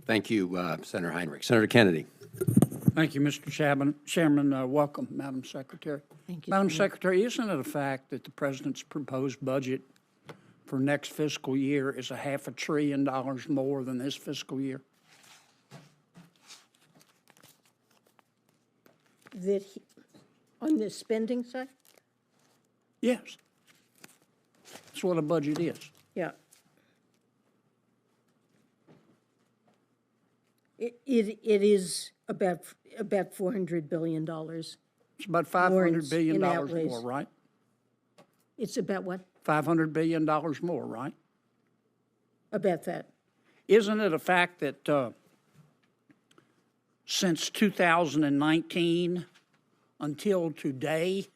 Thank you, Senator Heinrich. Senator Kennedy. Thank you, Mr. Chairman. Welcome, Madam Secretary. Thank you, Madam Senator. Secretary, isn't it a fact that the President's proposed budget for next fiscal year is $500 billion more than this fiscal year? On the spending side? Yes. That's what a budget is. Yeah. It is about $400 billion. It's about More $500 billion in outlays. more, right? It's about what? $500 billion more, right? About that. Isn't it a fact that since 2019 until today,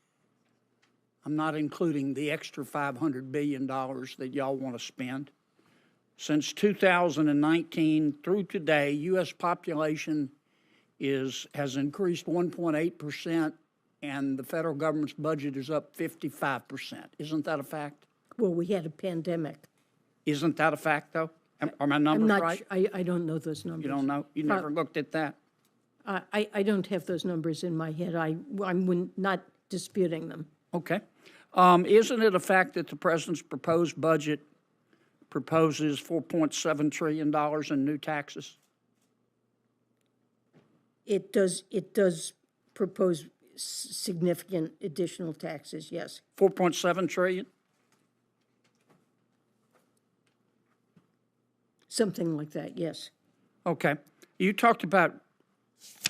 I'm not including the extra $500 billion that y'all want to spend, since 2019 through today, U.S. population has increased 1.8%, and the federal government's budget is up 55%. Isn't that a fact? Well, we had a pandemic. Isn't that a fact, though? Are my numbers right? I don't know those numbers. You don't know? You never looked at that? I don't have those numbers in my head. I'm not disputing them. Okay. Isn't it a fact that the President's proposed budget proposes $4.7 trillion in new taxes? It does propose significant additional taxes, yes. 4.7 trillion? Something like that, yes. Okay. You talked about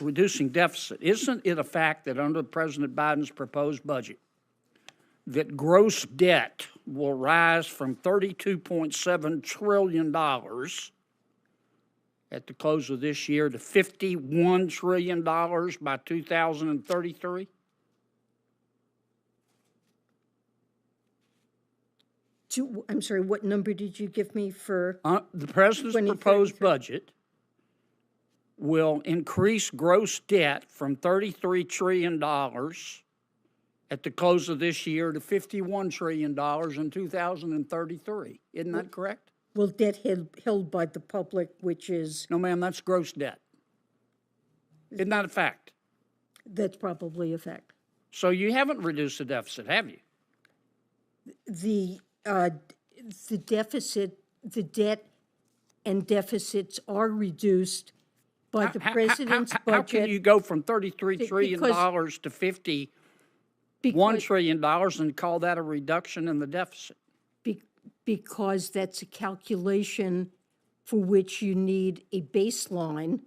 reducing deficit. Isn't it a fact that under President Biden's proposed budget, that gross debt will rise from $32.7 trillion at the close of this year to $51 trillion by 2033? I'm sorry, what number did you give me for? The President's proposed budget will increase gross debt from $33 trillion at the close of this year to $51 trillion in 2033. Isn't that correct? Well, debt held by the public, which is, No, ma'am, that's gross debt. Isn't that a fact? that's probably a fact. So you haven't reduced the deficit, have you? The deficit, the debt and deficits are reduced by the president's budget. How can you go from $33 trillion to $51 trillion and call that a reduction in the deficit? Because that's a calculation for which you need a baseline,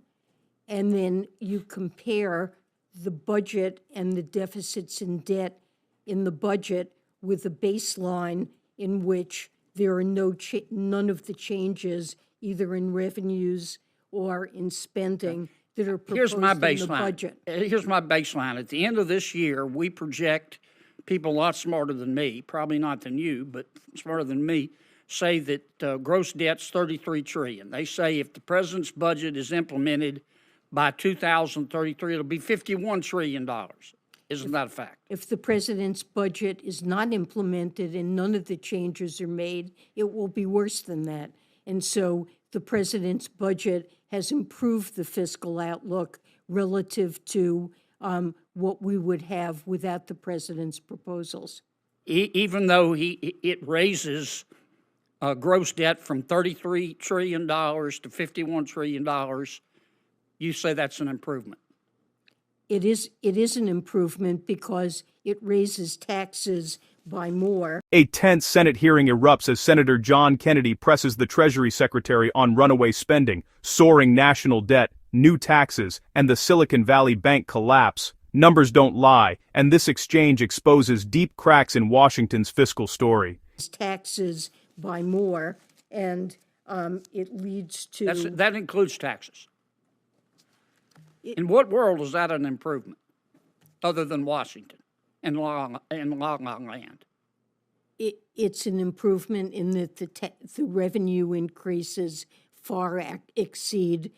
and then you compare the budget and the deficits and debt in the budget with a baseline in which there are none of the changes, either in revenues or in spending, that are proposed in the budget. Here's my baseline. At the end of this year, we project, people a lot smarter than me, probably not than you, but smarter than me, say that gross debt's $33 trillion. They say if the president's budget is implemented by 2033, it'll be $51 trillion. Isn't that a fact? If the president's budget is not implemented and none of the changes are made, it will be worse than that. And so the president's budget has improved the fiscal outlook relative to what we would have without the president's proposals. Even though it raises gross debt from $33 trillion to $51 trillion, you say that's an improvement. It is an improvement because it raises taxes by more. A tense Senate hearing erupts as Senator John Kennedy presses the Treasury Secretary on runaway spending, soaring national debt, new taxes, and the Silicon Valley Bank collapse. Numbers don't lie, and this exchange exposes deep cracks in Washington's fiscal story. Taxes by more, and it leads to... That includes taxes. In what world is that an improvement, other than Washington and long land? It's an improvement in that the revenue increases far exceed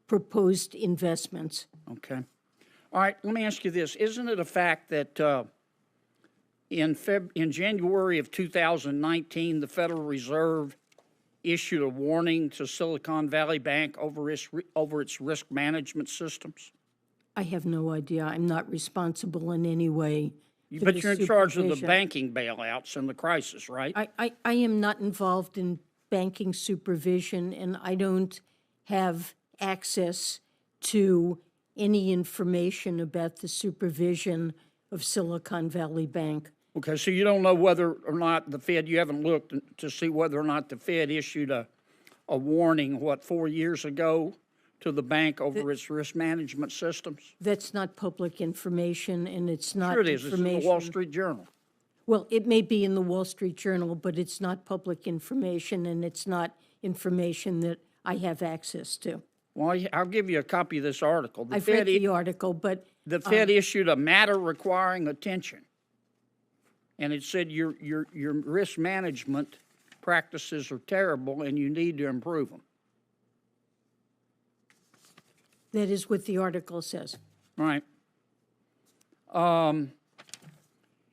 proposed investments. Okay. All right, let me ask you this. Isn't it a fact that in January of 2019, the Federal Reserve issued a warning to Silicon Valley Bank over its risk management systems? I have no idea. I'm not responsible in any way. for But the you're in charge of the supervision. banking bailouts and the crisis, right? I am not involved in banking supervision, and I don't have access to any information about the supervision of Silicon Valley Bank. Okay, so you don't know whether or not the Fed, you haven't looked to see whether or not the Fed issued a warning, 4 years ago to the bank over its risk management systems? That's not public information, and it's not Sure it is. It's in the Wall information. Street Journal. Well, it may be in the Wall Street Journal, but it's not public information, and it's not information that I have access to. Well, I'll give you a copy of this article. I've read the article, but The Fed issued a matter requiring attention. And it said your risk management practices are terrible and you need to improve them. that is what the article says. Right.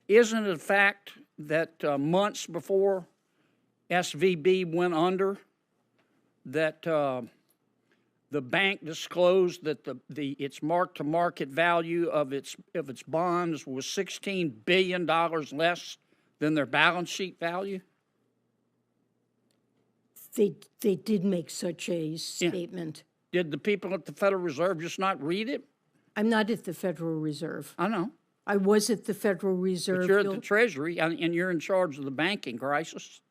Isn't it a fact that months before SVB went under, that the bank disclosed that its mark-to-market value of its bonds was $16 billion less than their balance sheet value? They did make such a statement. Did the people at the Federal Reserve just not read it? I'm not at the Federal Reserve. I know. I was at the Federal Reserve. But you're at You'll- the Treasury, and you're in charge of the banking crisis.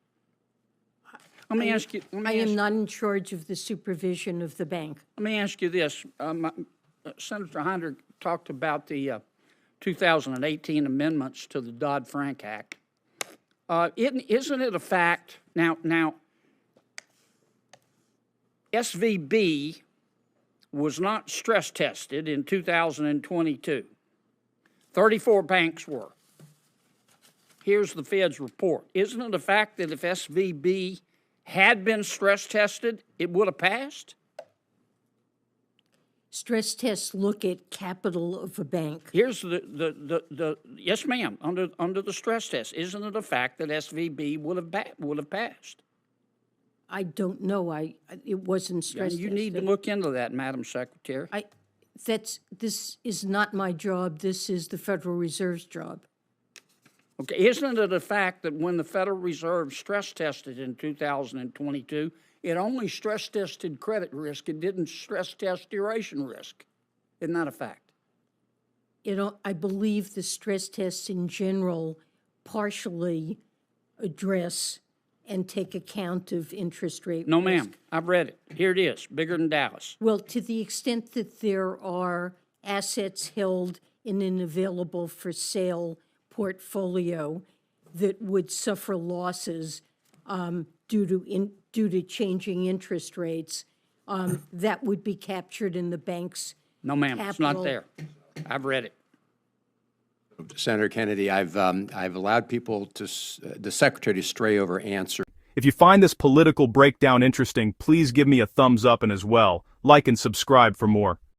Let me ask you. I am not in charge of the supervision of the bank. Let me ask you this. Senator Heinrich talked about the 2018 amendments to the Dodd-Frank Act. Isn't it a fact? Now, SVB was not stress tested in 2022. 34 banks were. Here's the Fed's report. Isn't it a fact that if SVB had been stress tested, it would have passed? Stress tests look at capital of a bank. Here's the yes, ma'am, under the stress test. Isn't it a fact that SVB would have passed? I don't know. It wasn't stress And you need to tested. look into that, Madam Secretary. This is not my job. This is the Federal Reserve's job. Okay, isn't it a fact that when the Federal Reserve stress tested in 2022, it only stress tested credit risk, it didn't stress test duration risk? Isn't that a fact? I believe the stress tests in general partially address and take account of interest rate No, risk. ma'am. I've read it. Here it is, bigger than Dallas. Well, to the extent that there are assets held in an available for sale portfolio that would suffer losses due to changing interest rates, that would be captured in the bank's No, ma'am, it's not capital. there. I've read it. Senator Kennedy, I've allowed people the secretary to stray over answer. If you find this political breakdown interesting, please give me a thumbs up, and as well, like and subscribe for more.